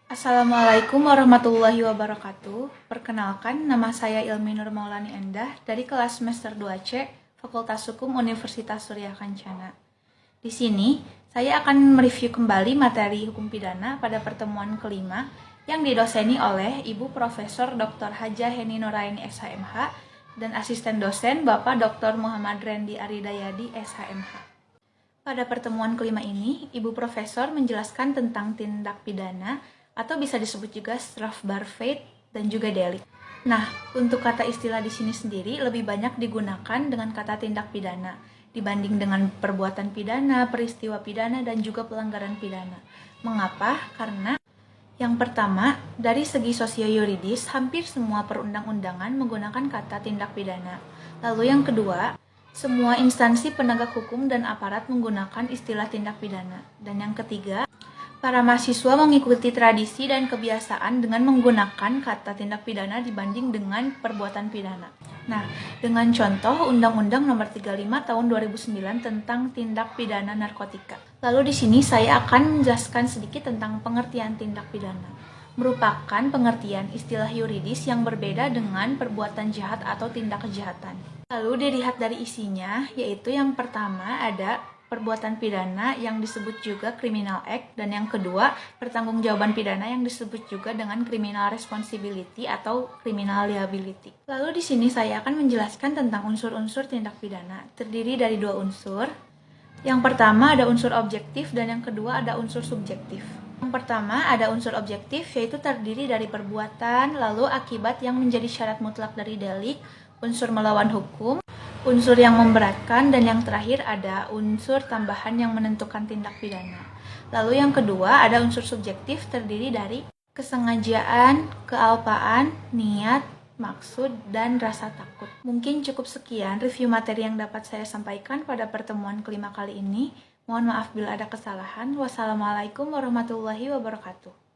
Assalamualaikum warahmatullahi wabarakatuh. Perkenalkan, nama saya Ilmi Nur Maulani Endah dari kelas semester 2C, Fakultas Hukum Universitas Surya Kencana. Di sini, saya akan mereview kembali materi hukum pidana pada pertemuan kelima yang didoseni oleh Ibu Profesor Dr. Hajah Heni Nuraini SHMH dan asisten dosen Bapak Dr. Muhammad Rendi Aridayadi SHMH. Pada pertemuan kelima ini, Ibu Profesor menjelaskan tentang tindak pidana atau bisa disebut juga strafbar feit dan juga delik. Nah, untuk kata istilah di sini sendiri lebih banyak digunakan dengan kata tindak pidana dibanding dengan perbuatan pidana, peristiwa pidana, dan juga pelanggaran pidana. Mengapa? Karena yang pertama, dari segi sosio-yuridis, hampir semua perundang-undangan menggunakan kata tindak pidana. Lalu yang kedua, semua instansi penegak hukum dan aparat menggunakan istilah tindak pidana. Dan yang ketiga, para mahasiswa mengikuti tradisi dan kebiasaan dengan menggunakan kata tindak pidana dibanding dengan perbuatan pidana. Nah, dengan contoh Undang-Undang Nomor 35 Tahun 2009 tentang tindak pidana narkotika. Lalu di sini saya akan menjelaskan sedikit tentang pengertian tindak pidana. Merupakan pengertian istilah yuridis yang berbeda dengan perbuatan jahat atau tindak kejahatan. Lalu dilihat dari isinya, yaitu yang pertama ada perbuatan pidana yang disebut juga criminal act, dan yang kedua pertanggungjawaban pidana yang disebut juga dengan criminal responsibility atau criminal liability. Lalu di sini saya akan menjelaskan tentang unsur-unsur tindak pidana. Terdiri dari dua unsur. Yang pertama ada unsur objektif dan yang kedua ada unsur subjektif. Yang pertama ada unsur objektif, yaitu terdiri dari perbuatan lalu akibat yang menjadi syarat mutlak dari delik, unsur melawan hukum, unsur yang memberatkan, dan yang terakhir ada unsur tambahan yang menentukan tindak pidana. Lalu yang kedua ada unsur subjektif, terdiri dari kesengajaan, kealpaan, niat, maksud, dan rasa takut. Mungkin cukup sekian review materi yang dapat saya sampaikan pada pertemuan kelima kali ini. Mohon maaf bila ada kesalahan. Wassalamualaikum warahmatullahi wabarakatuh.